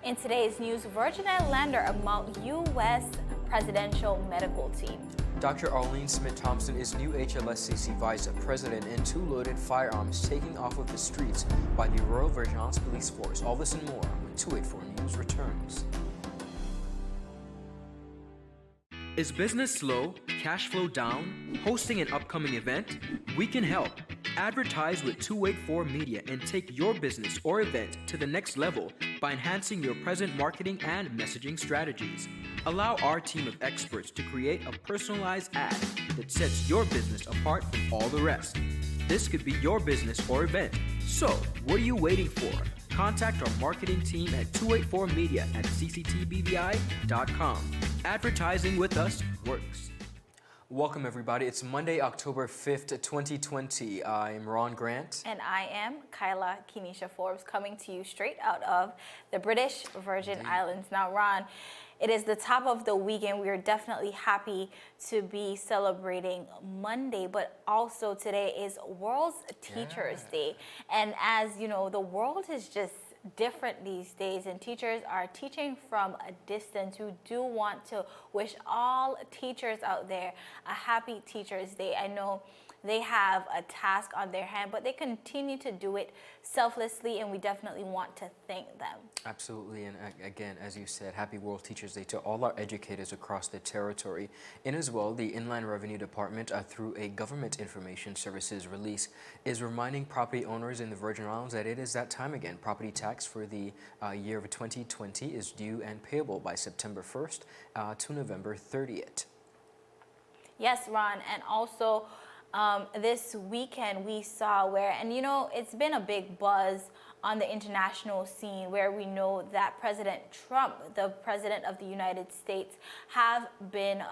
In today's news, Virgin Islander among U.S. presidential medical team. Dr. Arlene Smith Thompson is new HLSCC Vice President, and 2 loaded firearms taken off of the streets by the Royal Virgin Islands Police Force. All this and more when 284 News returns. Is business slow? Cash flow down? Hosting an upcoming event? We can help. Advertise with 284 Media and take your business or event to the next level by enhancing your present marketing and messaging strategies. Allow our team of experts to create a personalized ad that sets your business apart from all the rest. This could be your business or event. So, what are you waiting for? Contact our marketing team at 284media@cctbvi.com. Advertising with us works. Welcome everybody. It's Monday, October 5th, 2020. I'm Ron Grant. And I am Kyla Kenesha Forbes, coming to you straight out of the British Virgin Islands. Now, Ron, it is the top of the weekend. We are definitely happy to be celebrating Monday, but also today is World Teachers Day. And as you know, the world is just different these days, and teachers are teaching from a distance. We do want to wish all teachers out there a happy Teachers Day. I know they have a task on their hand, but they continue to do it selflessly, and we definitely want to thank them. Absolutely, and again, as you said, happy World Teachers Day to all our educators across the territory. And as well, the Inland Revenue Department, through a Government Information Services release, is reminding property owners in the Virgin Islands that it is that time again. Property tax for the year of 2020 is due and payable by September 1st to November 30th. Yes, Ron, and also this weekend we saw where, and you know, it's been a big buzz on the international scene where we know that President Trump, the President of the United States, have been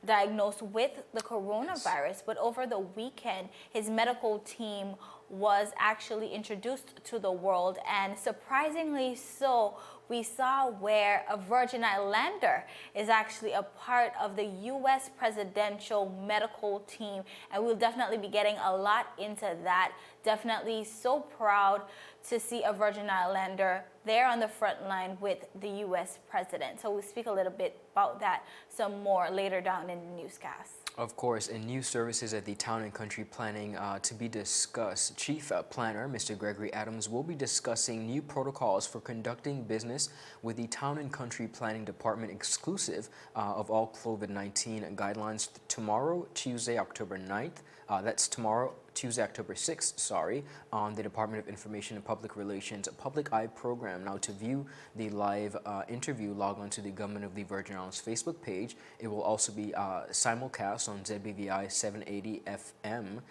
diagnosed with the coronavirus. But over the weekend, his medical team was actually introduced to the world, and surprisingly so, we saw where a Virgin Islander is actually a part of the U.S. presidential medical team, and we'll definitely be getting a lot into that. Definitely so proud to see a Virgin Islander there on the front line with the U.S. president. So we'll speak a little bit about that some more later down in the newscast. Of course, in new services at the Town and Country Planning to be discussed, Chief Planner Mr. Gregory Adams will be discussing new protocols for conducting business with the Town and Country Planning Department, exclusive of all COVID-19 guidelines tomorrow, Tuesday, October 9th. That's tomorrow, Tuesday, October 6th, on the Department of Information and Public Relations Public Eye program. Now, to view the live interview, log on to the Government of the Virgin Islands Facebook page. It will also be simulcast on ZBVI 780 FM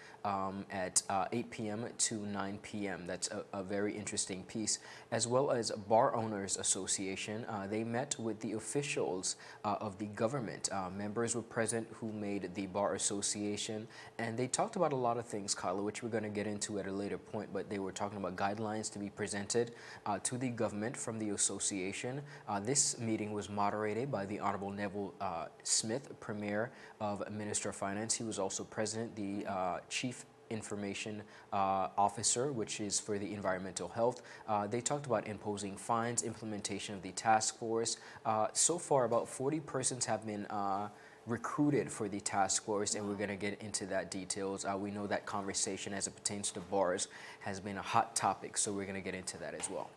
at 8 p.m. to 9 p.m. That's a very interesting piece. As well as Bar Owners Association, they met with the officials of the government. Members were present who made the Bar Association, and they talked about a lot of things, Kyla, which we're going to get into at a later point, but they were talking about guidelines to be presented to the government from the association. This meeting was moderated by the Honorable Neville Smith, Premier of Minister of Finance. He was also President, the Chief Information Officer, which is for the environmental health. They talked about imposing fines, implementation of the task force. So far, about 40 persons have been recruited for the task force, and we're going to get into that details. We know that conversation as it pertains to bars has been a hot topic, so we're going to get into that as well.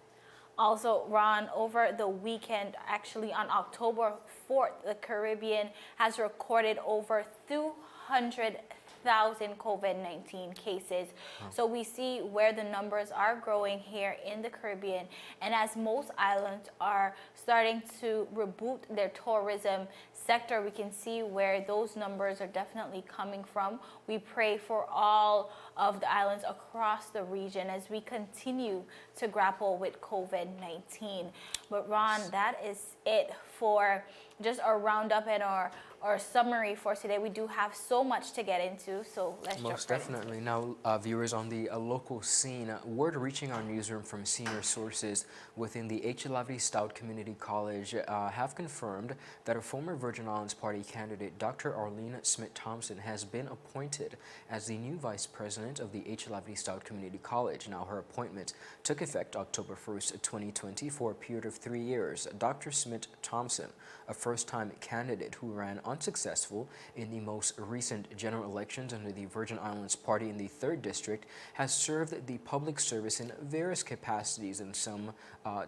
Also, Ron, over the weekend, actually on October 4th, the Caribbean has recorded over 200,000 COVID-19 cases. So we see where the numbers are growing here in the Caribbean, and as most islands are starting to reboot their tourism sector, we can see where those numbers are definitely coming from. We pray for all of the islands across the region as we continue to grapple with COVID-19. But Ron, that is it for just our roundup and our summary for today. We do have so much to get into, so let's jump right Most definitely. Now, viewers, on the local scene, word reaching our newsroom from senior sources within the HLSCC Community College have confirmed that a former Virgin Islands Party candidate, Dr. Arlene Smith Thompson, has been appointed as the new vice president of the HLSCC Community College. Now, her appointment took effect October 1st, 2020 for a period of 3 years. Dr. Smith Thompson, a first-time candidate who ran unsuccessful in the most recent general elections under the Virgin Islands Party in the 3rd District, has served the public service in various capacities in some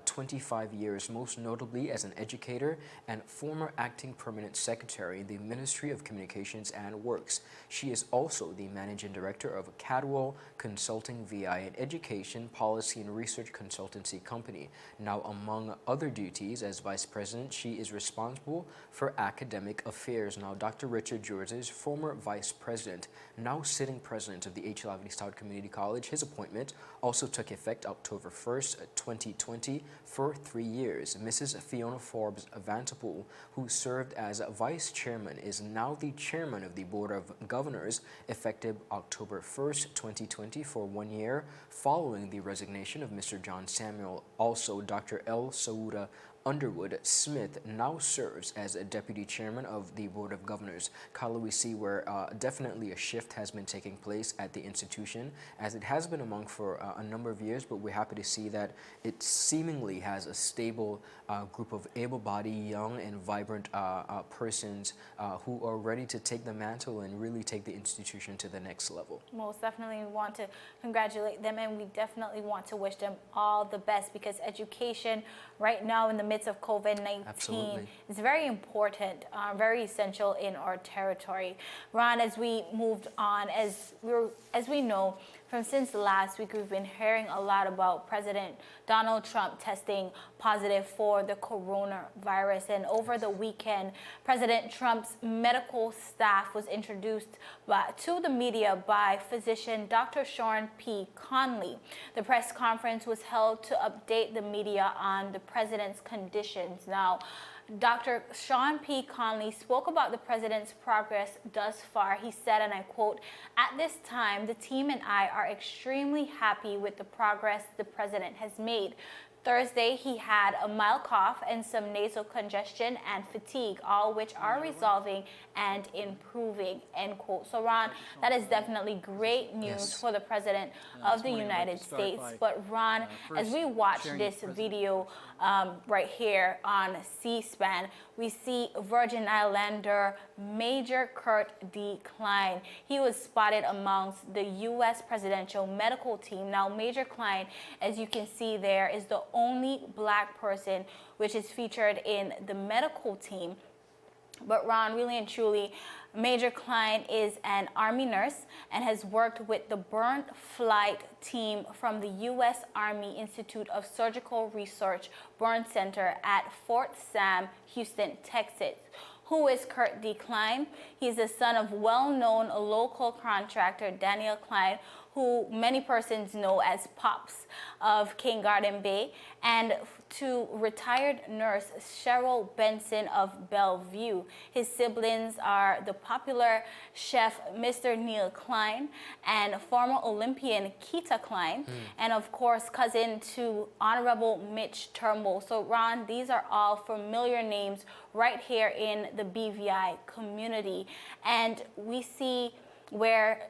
25 years, most notably as an educator and former acting permanent secretary in the Ministry of Communications and Works. She is also the managing director of Cadwell Consulting VI, an education, policy, and research consultancy company. Now, among other duties as vice president, she is responsible for academic affairs. Now, Dr. Richard Georges, former vice president, now sitting president of the HLSCC Community College, his appointment also took effect October 1st, 2020 for 3 years. Mrs. Fiona Forbes Vanterpool, who served as vice chairman, is now the chairman of the Board of Governors, effective October 1st, 2020 for 1 year, following the resignation of Mr. John Samuel. Also, Dr. L. Sauda Underwood Smith now serves as a deputy chairman of the Board of Governors. Kyla, we see where definitely a shift has been taking place at the institution, as it has been among for a number of years, but we're happy to see that it seemingly has a stable group of able-bodied, young and vibrant persons who are ready to take the mantle and really take the institution to the next level. Most definitely, we want to congratulate them, and we definitely want to wish them all the best, because education right now in the midst of COVID-19 is very important, very essential in our territory. Ron, as we moved on, as we know, since last week, we've been hearing a lot about President Donald Trump testing positive for the coronavirus. And over the weekend, President Trump's medical staff was introduced to the media by physician Dr. Sean P. Conley. The press conference was held to update the media on the president's conditions. Now, Dr. Sean P. Conley spoke about the president's progress thus far. He said, and I quote, "At this time, the team and I are extremely happy with the progress the president has made. Thursday, he had a mild cough and some nasal congestion and fatigue, all which are resolving and improving," end quote. So, Ron, that is definitely great news for the President of the United States. But, Ron, as we watch this video right here on C-SPAN, we see Virgin Islander Major Kurt D. Klein. He was spotted amongst the U.S. presidential medical team. Now, Major Klein, as you can see there, is the only black person which is featured in the medical team. But Ron, really and truly, Major Klein is an Army nurse and has worked with the burn flight team from the U.S. Army Institute of Surgical Research Burn Center at Fort Sam, Houston, Texas. Who is Kurt D. Klein? He's the son of well-known local contractor Daniel Klein, who many persons know as Pops of King Garden Bay, and to retired nurse Cheryl Benson of Bellevue. His siblings are the popular chef Mr. Neil Klein and former Olympian Keita Klein, and of course cousin to Honorable Mitch Turnbull. So Ron, these are all familiar names right here in the BVI community, and we see where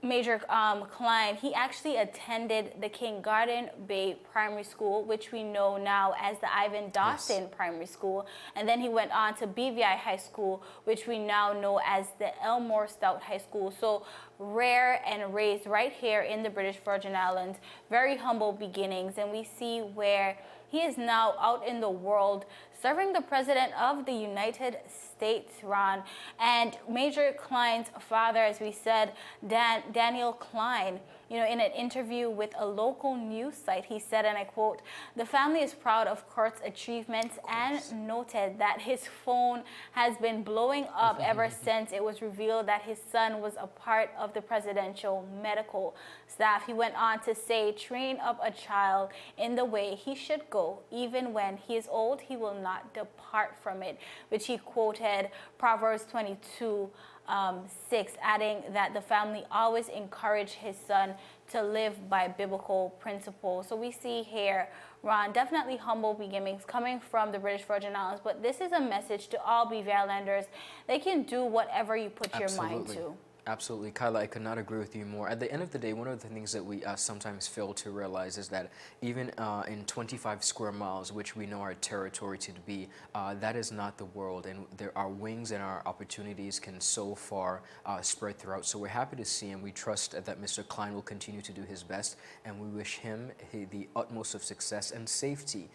Major Klein, he actually attended the King Garden Bay Primary School, which we know now as the Ivan Dawson Primary School. And then he went on to BVI High School, which we now know as the Elmore Stout High School. So rare and raised right here in the British Virgin Islands, very humble beginnings. And we see where he is now out in the world serving the President of the United States, Ron. And Major Klein's father, as we said, Daniel Klein, in an interview with a local news site, he said, and I quote, "The family is proud of Kurt's achievements and noted that his phone has been blowing up ever since it was revealed that his son was a part of the presidential medical staff." He went on to say, "Train up a child in the way he should go. Even when he is old, he will not depart from it," which he quoted Proverbs 22:6, adding that the family always encouraged his son to live by biblical principles. So we see here, Ron, definitely humble beginnings coming from the British Virgin Islands, but this is a message to all BVI Islanders. They can do whatever you put your mind to. Absolutely. Kyla, I could not agree with you more. At the end of the day, one of the things that we sometimes fail to realize is that even in 25 square miles, which we know our territory to be, that is not the world. And our wings and our opportunities can so far spread throughout. So we're happy to see him. We trust that Mr. Klein will continue to do his best. And we wish him the utmost of success and safety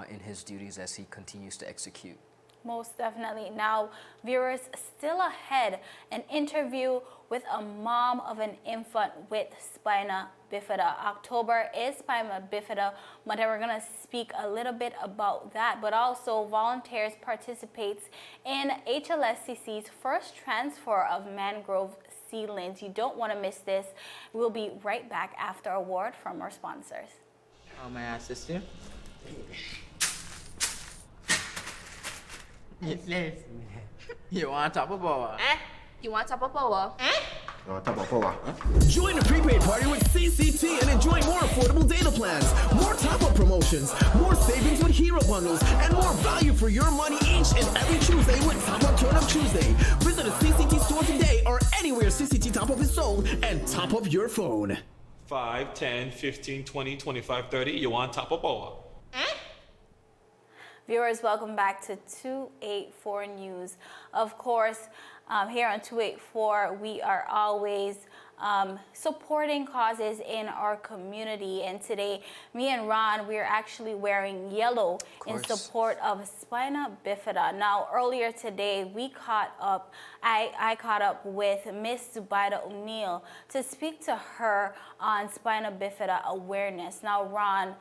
in his duties as he continues to execute. Most definitely. Now, viewers, still ahead, an interview with a mom of an infant with Spina Bifida. October is Spina Bifida month, and we're going to speak a little bit about that, but also volunteers participates in HLSCC's first transfer of mangrove seedlings. You don't want to miss this. We'll be right back after a word from our sponsors. How may I assist you? Yes. You want top of power? You want top of power? Join the prepaid party with CCT and enjoy more affordable data plans, more top-up promotions, more savings with hero bundles, and more value for your money each and every Tuesday with Top Up Turn Up Tuesday. Visit a CCT store today or anywhere CCT Top Up is sold and top up your phone. 5, 10, 15, 20, 25, 30. You want top of power? Viewers, welcome back to 284 News. Of course, here on 284, we are always supporting causes in our community. And today, me and Ron, we're actually wearing yellow in support of Spina Bifida. Now, earlier today, we caught up, I caught up with Miss Zubaida O'Neill to speak to her on Spina Bifida awareness. Now, Ron,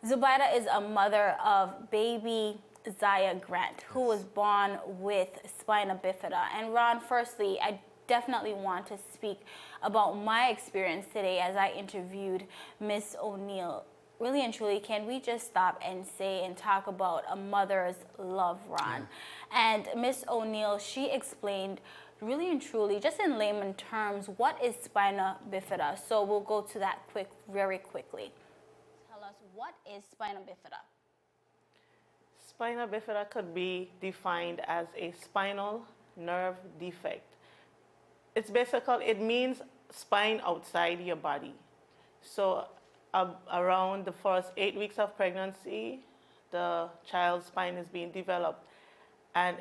Zubaida is a mother of baby Zaya Grant, who was born with Spina Bifida. And Ron, firstly, I definitely want to speak about my experience today as I interviewed Miss O'Neill. Really and truly, can we just stop and say and talk about a mother's love, Ron? And Miss O'Neill, she explained really and truly, just in layman terms, what is Spina Bifida? So we'll go to that very quickly. What is Spina Bifida? Spina Bifida could be defined as a spinal nerve defect. It's basically, it means spine outside your body. So around the first 8 weeks of pregnancy, the child's spine is being developed. And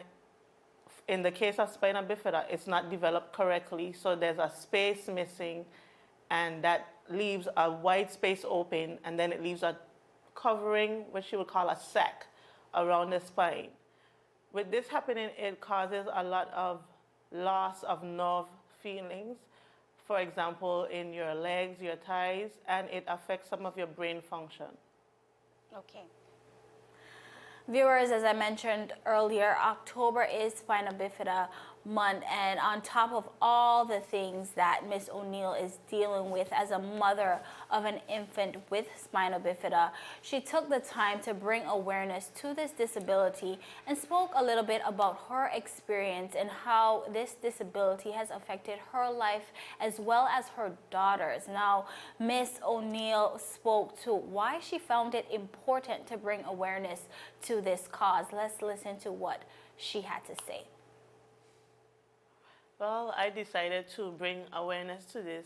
in the case of Spina Bifida, it's not developed correctly, so there's a space missing, and that leaves a wide space open, and then it leaves a covering, which you would call a sac, around the spine. With this happening, it causes a lot of loss of nerve feelings, for example, in your legs, your thighs, and it affects some of your brain function. Okay. Viewers, as I mentioned earlier, October is Spina Bifida month, and on top of all the things that Miss O'Neill is dealing with as a mother of an infant with Spina Bifida, she took the time to bring awareness to this disability and spoke a little bit about her experience and how this disability has affected her life as well as her daughters. Now, Miss O'Neill spoke to why she found it important to bring awareness to this cause. Let's listen to what she had to say. Well, I decided to bring awareness to this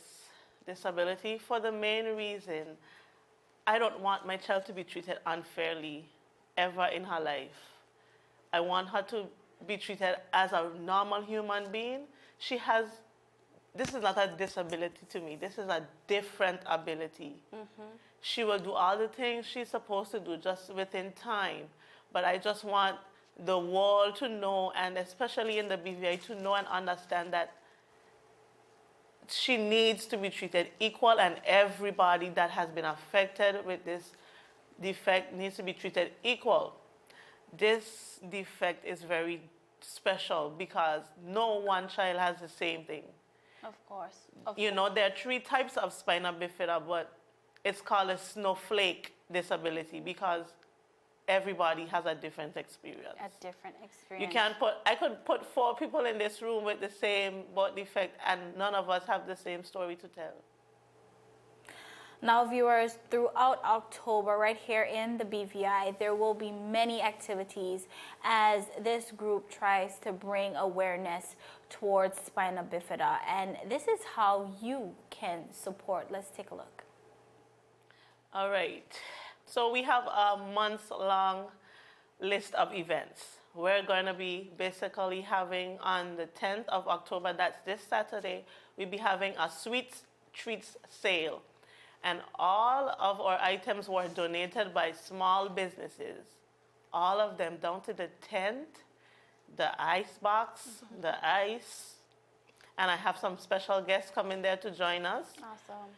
disability for the main reason I don't want my child to be treated unfairly ever in her life. I want her to be treated as a normal human being. This is not a disability to me. This is a different ability. She will do all the things she's supposed to do just within time. But I just want the world to know, and especially in the BVI, to know and understand that she needs to be treated equal, and everybody that has been affected with this defect needs to be treated equal. This defect is very special because no one child has the same thing. Of course. You know, there are 3 types of spina bifida, but it's called a snowflake disability because everybody has a different experience. A different experience. You can't put, I could put 4 people in this room with the same birth defect and none of us have the same story to tell. Now, viewers, throughout October, right here in the BVI, there will be many activities as this group tries to bring awareness towards spina bifida. And this is how you can support. Let's take a look. All right. So we have a months-long list of events. We're going to be basically having on the 10th of October, that's this Saturday, we'll be having a sweets treats sale. And all of our items were donated by small businesses. All of them, down to the tent, the ice box, the ice. And I have some special guests coming there to join us. Awesome.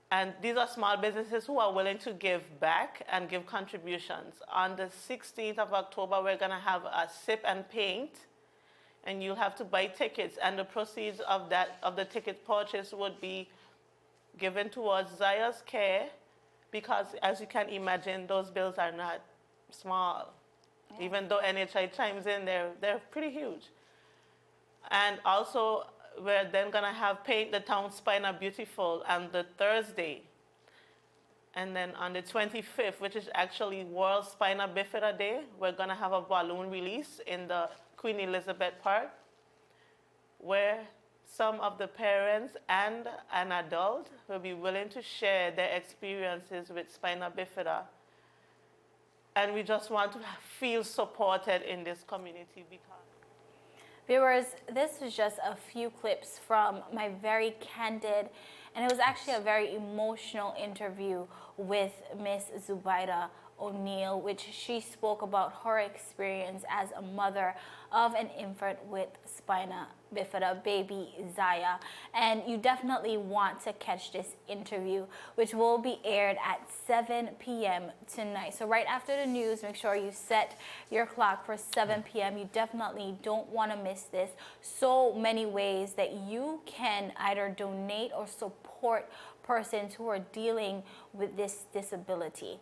And these are small businesses who are willing to give back and give contributions. On the 16th of October, we're going to have a sip and paint. And you'll have to buy tickets. And the proceeds of the ticket purchase would be given towards Zaya's care, because as you can imagine, those bills are not small. Yeah. Even though NHI chimes in, they're pretty huge. And also, we're then gonna have Paint the Town Spina Beautiful on the Thursday. And then on the 25th, which is actually World Spina Bifida Day, we're gonna have a balloon release in the Queen Elizabeth Park, where some of the parents and an adult will be willing to share their experiences with spina bifida. And we just want to feel supported in this community because... Viewers, this was just a few clips from my very candid, and it was actually a very emotional interview with Miss Zubaida O'Neill, which she spoke about her experience as a mother of an infant with spina bifida, baby Zaya. And you definitely want to catch this interview, which will be aired at 7 p.m. tonight. So right after the news, make sure you set your clock for 7 p.m. You definitely don't want to miss this. So many ways that you can either donate or support persons who are dealing with this disability.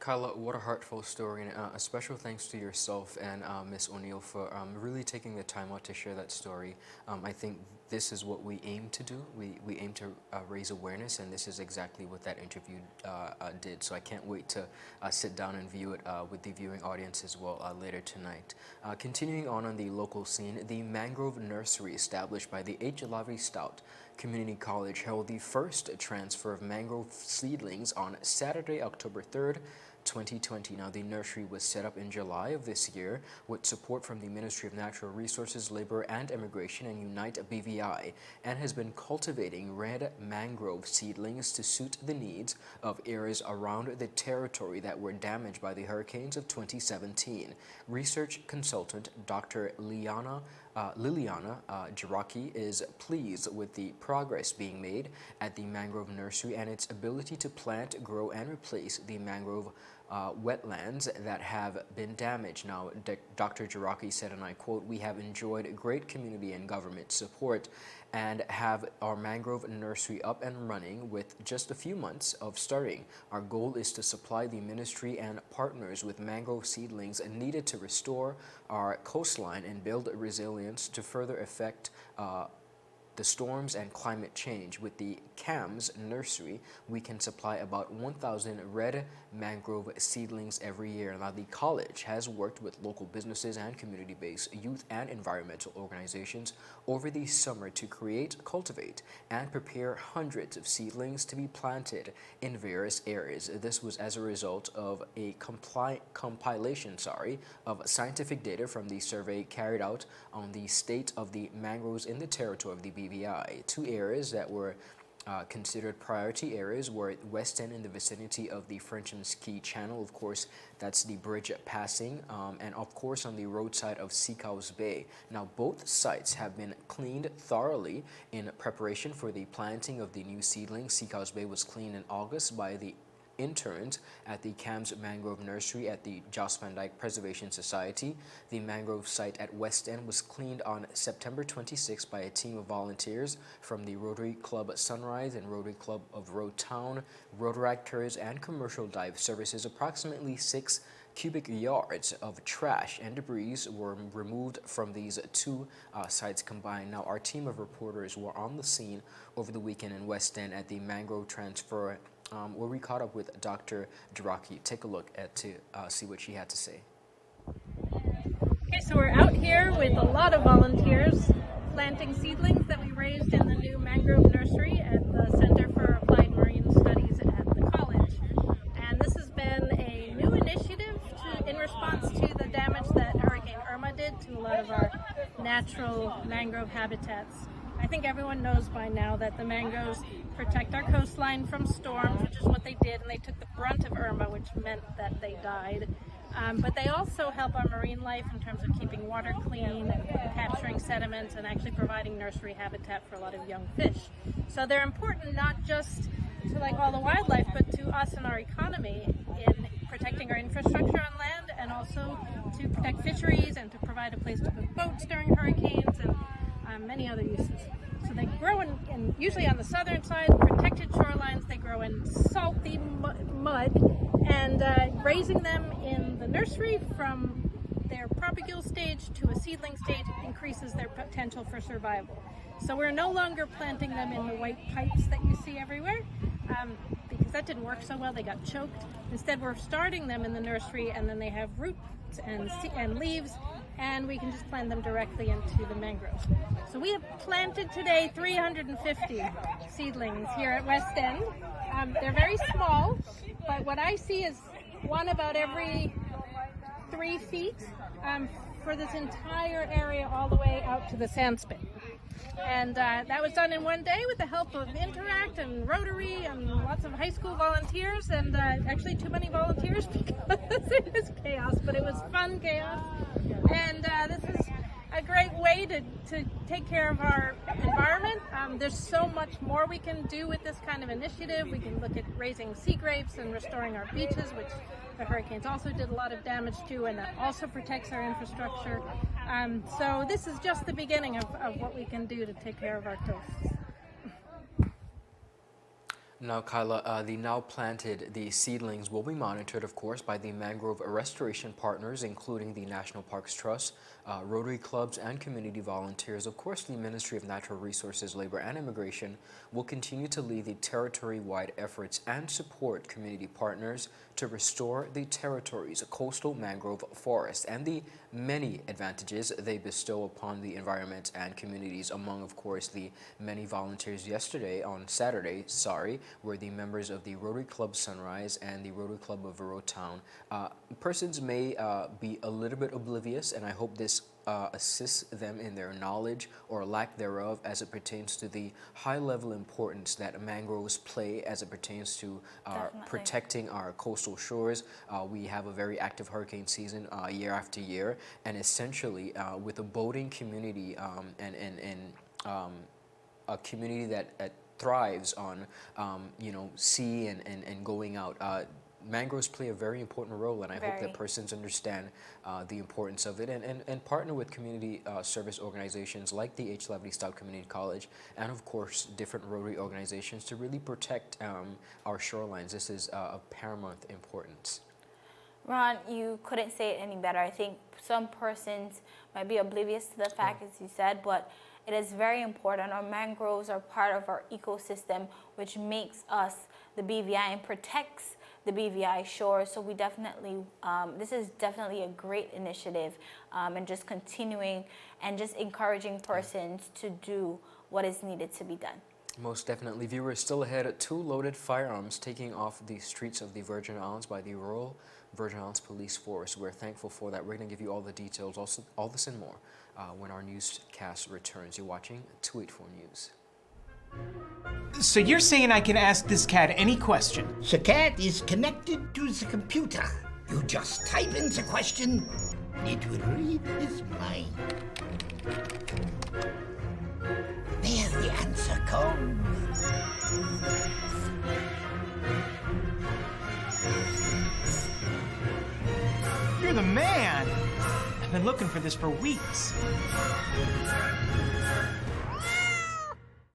Kyla, what a heartfelt story, and a special thanks to yourself and Ms. O'Neill for really taking the time out to share that story. I think this is what we aim to do. We aim to raise awareness, and this is exactly what that interview did. So I can't wait to sit down and view it with the viewing audience as well later tonight. Continuing on the local scene, the mangrove nursery established by the H. Lavi Stout Community College held the first transfer of mangrove seedlings on Saturday, October 3rd, 2020. Now, the nursery was set up in July of this year with support from the Ministry of Natural Resources, Labor and Immigration and Unite BVI, and has been cultivating red mangrove seedlings to suit the needs of areas around the territory that were damaged by the hurricanes of 2017. Research consultant Dr. Liliana Jiraki is pleased with the progress being made at the mangrove nursery and its ability to plant, grow, and replace the mangrove wetlands that have been damaged. Now, Dr. Jiraki said, and I quote, "We have enjoyed great community and government support and have our mangrove nursery up and running with just a few months of starting. Our goal is to supply the ministry and partners with mangrove seedlings needed to restore our coastline and build resilience to further affect the storms and climate change. With the CAMS nursery, we can supply about 1,000 red mangrove seedlings every year." Now, the college has worked with local businesses and community-based youth and environmental organizations over the summer to create, cultivate, and prepare hundreds of seedlings to be planted in various areas. This was as a result of a compilation of scientific data from the survey carried out on the state of the mangroves in the territory of the BVI. Two areas that were considered priority areas were West End in the vicinity of the Frenchman's Key Channel. Of course, that's the bridge passing, and of course on the roadside of Seacows Bay. Now, both sites have been cleaned thoroughly in preparation for the planting of the new seedlings. Seacows Bay was cleaned in August by the interns at the Cam's Mangrove Nursery at the Jos Van Dyke Preservation Society. The mangrove site at West End was cleaned on September 26 by a team of volunteers from the Rotary Club Sunrise and Rotary Club of Road Town, Rotaractors, and Commercial Dive Services. Approximately 6 cubic yards of trash and debris were removed from these two sites combined. Now, our team of reporters were on the scene over the weekend in West End at the mangrove transfer where we caught up with Dr. Jaraki. Take a look to see what she had to say. Okay, so we're out here with a lot of volunteers planting seedlings that we raised in the new mangrove nursery at the Center for Applied Marine Studies at the college. And this has been a new initiative in response to the damage that Hurricane Irma did to a lot of our natural mangrove habitats. I think everyone knows by now that the mangroves protect our coastline from storms, which is what they did, and they took the brunt of Irma, which meant that they died. But they also help our marine life in terms of keeping water clean, capturing sediments, and actually providing nursery habitat for a lot of young fish. So they're important not just to like all the wildlife, but to us and our economy in protecting our infrastructure on land, and also to protect fisheries and to provide a place to put boats during hurricanes and many other uses. So they grow in usually on the southern side, protected shorelines. They grow in salty mud, and raising them in the nursery from their propagule stage to a seedling stage increases their potential for survival. So we're no longer planting them in the white pipes that you see everywhere, because that didn't work so well. They got choked. Instead, we're starting them in the nursery, and then they have roots and leaves, and we can just plant them directly into the mangroves. So we have planted today 350 seedlings here at West End. They're very small, but what I see is one about every 3 feet for this entire area all the way out to the sandspit. And that was done in one day with the help of Interact and Rotary and lots of high school volunteers, and actually too many volunteers because it was chaos, but it was fun chaos. And this is a great way to take care of our environment. There's so much more we can do with this kind of initiative. We can look at raising sea grapes and restoring our beaches, which the hurricanes also did a lot of damage to, and that also protects our infrastructure. So this is just the beginning of what we can do to take care of our coasts. Now, Kyla, the seedlings will be monitored, of course, by the mangrove restoration partners, including the National Parks Trust, Rotary clubs, and community volunteers. Of course, the Ministry of Natural Resources, Labor, and Immigration will continue to lead the territory-wide efforts and support community partners to restore the territory's coastal mangrove forest and the many advantages they bestow upon the environment and communities. Among, of course, the many volunteers on Saturday, were the members of the Rotary Club Sunrise and the Rotary Club of Road Town. Persons may be a little bit oblivious, and I hope this assists them in their knowledge or lack thereof as it pertains to the high-level importance that mangroves play as it pertains to protecting our coastal shores. We have a very active hurricane season year after year, and essentially with a boating community and a community that thrives on sea and going out. Mangroves play a very important role, and I hope that persons understand the importance of it and partner with community service organizations like the H. Lavely Stout Community College and, of course, different Rotary organizations to really protect our shorelines. This is of paramount importance. Ron, you couldn't say it any better. I think some persons might be oblivious to the fact, as you said, but it is very important. Our mangroves are part of our ecosystem, which makes us the BVI and protects the BVI shores. So we definitely, this is definitely a great initiative, and just continuing and just encouraging persons to do what is needed to be done. Most definitely. Viewers, still ahead, 2 loaded firearms taking off the streets of the Virgin Islands by the Royal Virgin Islands Police Force. We're thankful for that. We're going to give you all the details, also all this and more, when our newscast returns. You're watching 284 News. So you're saying I can ask this cat any question? The cat is connected to the computer. You just type in the question, it will read his mind. There the answer comes. You're the man! I've been looking for this for weeks.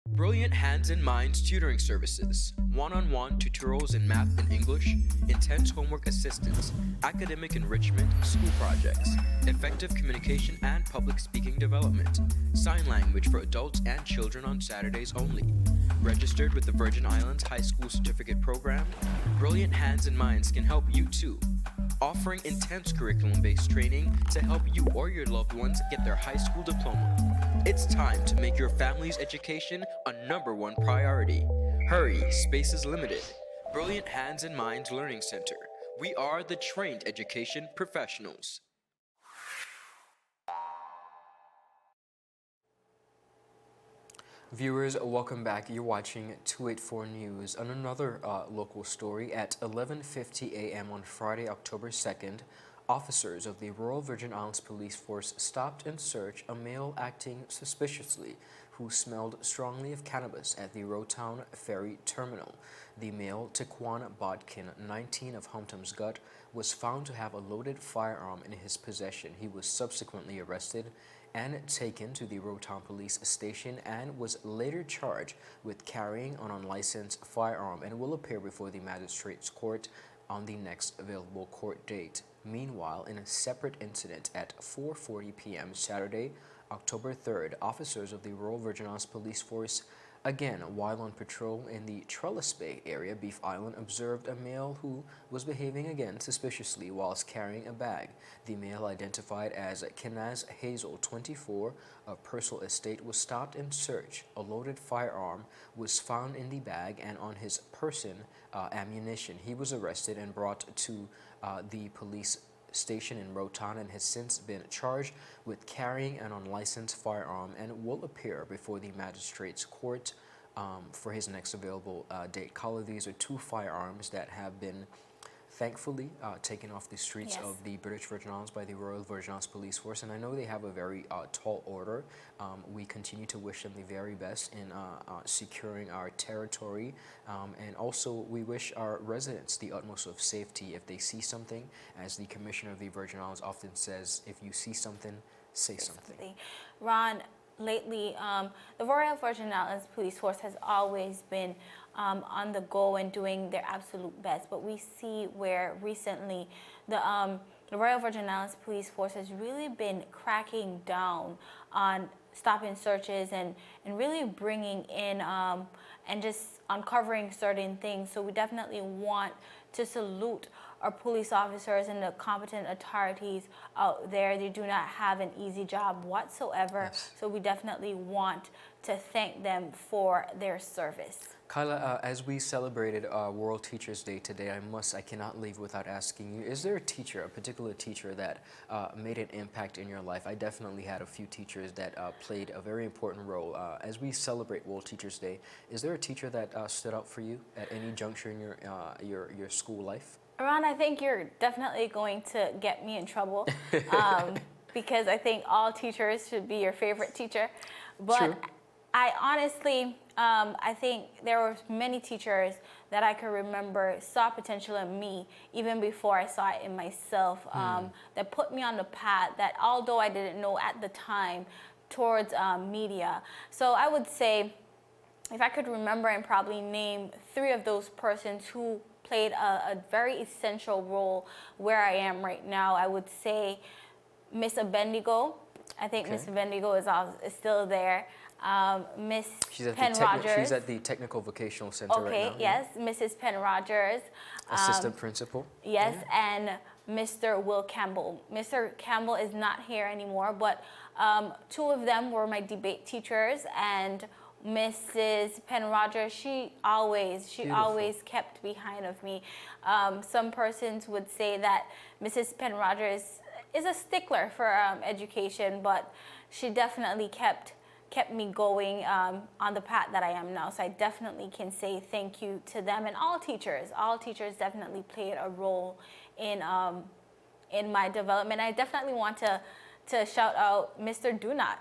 Brilliant Hands and Minds Tutoring Services, one-on-one tutorials in math and English, intense homework assistance, academic enrichment, school projects, effective communication and public speaking development, sign language for adults and children on Saturdays only. Registered with the Virgin Islands High School Certificate Program, Brilliant Hands and Minds can help you too. Offering intense curriculum-based training to help you or your loved ones get their high school diploma. It's time to make your family's education a #1 priority. Hurry, space is limited. Brilliant Hands and Minds Learning Center. We are the trained education professionals. Viewers, welcome back. You're watching 284 News. On another local story, at 11:50 a.m. on Friday, October 2nd, officers of the Royal Virgin Islands Police Force stopped and searched a male acting suspiciously who smelled strongly of cannabis at the Rowtown Ferry Terminal. The male, Taquan Bodkin, 19 of Humptom's Gut, was found to have a loaded firearm in his possession. He was subsequently arrested and taken to the Rowtown Police Station and was later charged with carrying an unlicensed firearm and will appear before the Magistrates Court on the next available court date. Meanwhile, in a separate incident at 4:40 p.m. Saturday, October 3rd, officers of the Royal Virgin Islands Police Force, again while on patrol in the Trellis Bay area, Beef Island, observed a male who was behaving again suspiciously whilst carrying a bag. The male, identified as Kenaz Hazel, 24, of Purcell Estate, was stopped and searched. A loaded firearm was found in the bag and on his person ammunition. He was arrested and brought to the police station in Rowtown and has since been charged with carrying an unlicensed firearm and will appear before the Magistrates Court for his next available date. Caller, these are two firearms that have been thankfully taken off the streets of the British Virgin Islands by the Royal Virgin Islands Police Force, and I know they have a very tall order. We continue to wish them the very best in securing our territory, and also we wish our residents the utmost of safety if they see something. As the Commissioner of the Virgin Islands often says, if you see something, say something. Ron, lately, the Royal Virgin Islands Police Force has always been on the go and doing their absolute best, but we see where recently the Royal Virgin Islands Police Force has really been cracking down on stopping searches and really bringing in and just uncovering certain things. So we definitely want to salute our police officers and the competent authorities out there. They do not have an easy job whatsoever. Yes. So we definitely want to thank them for their service. Kyla, as we celebrated World Teachers Day today, I cannot leave without asking you, is there a teacher, a particular teacher that made an impact in your life? I definitely had a few teachers that played a very important role. As we celebrate World Teachers Day, is there a teacher that stood out for you at any juncture in your school life? Ron, I think you're definitely going to get me in trouble because I think all teachers should be your favorite teacher. But true. I honestly, I think there were many teachers that I could remember saw potential in me even before I saw it in myself, that put me on the path that, although I didn't know at the time, towards media. So I would say, if I could remember and probably name 3 of those persons who played a very essential role where I am right now, I would say Miss Abendigo. I think Miss Abendigo is still there. Miss Penn Rogers. She's at the Technical Vocational Center right now. Okay, yes. Mrs. Penn Rogers. Assistant Principal. Yes, and Mr. Will Campbell. Mr. Campbell is not here anymore, but 2 of them were my debate teachers, and Mrs. Penn Rogers, she always kept behind of me. Some persons would say that Mrs. Penn Rogers is a stickler for education, but she definitely kept kept me going on the path that I am now. So I definitely can say thank you to them and all teachers. All teachers definitely played a role in my development. I definitely want to shout out Mr. Dunat.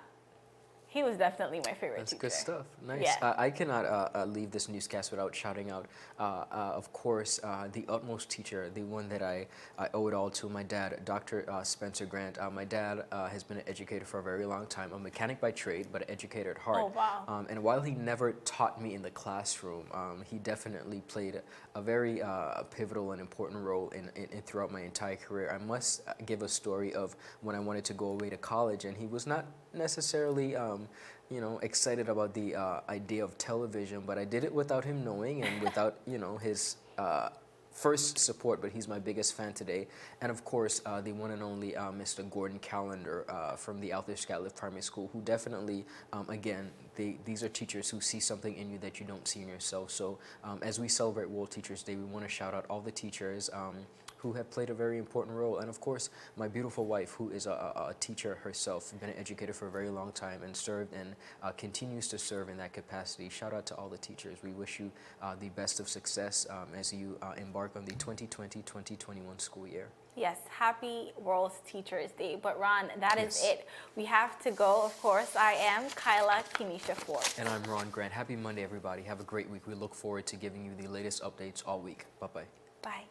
He was definitely my favorite That's teacher. good stuff. Nice. Yeah. I cannot leave this newscast without shouting out, of course, the utmost teacher, the one that I owe it all to, my dad, Dr. Spencer Grant. My dad has been an educator for a very long time, a mechanic by trade, but an educator at heart. Oh, wow. And while he never taught me in the classroom, he definitely played a very pivotal and important role in throughout my entire career. I must give a story of when I wanted to go away to college, and he was not necessarily excited about the idea of television, but I did it without him knowing and without his first support, but he's my biggest fan today. And of course, the one and only Mr. Gordon Callender from the Althea Scatliff Primary School, who definitely, again, these are teachers who see something in you that you don't see in yourself. So as we celebrate World Teachers Day, we want to shout out all the teachers who have played a very important role. And of course, my beautiful wife, who is a teacher herself, been an educator for a very long time and served and continues to serve in that capacity. Shout out to all the teachers. We wish you the best of success as you embark on the 2020-2021 school year. Yes, happy World Teachers Day. But Ron, that is Yes. it. We have to go, of course. I am Kyla Kenesha Ford. And I'm Ron Grant. Happy Monday, everybody. Have a great week. We look forward to giving you the latest updates all week. Bye-bye. Bye.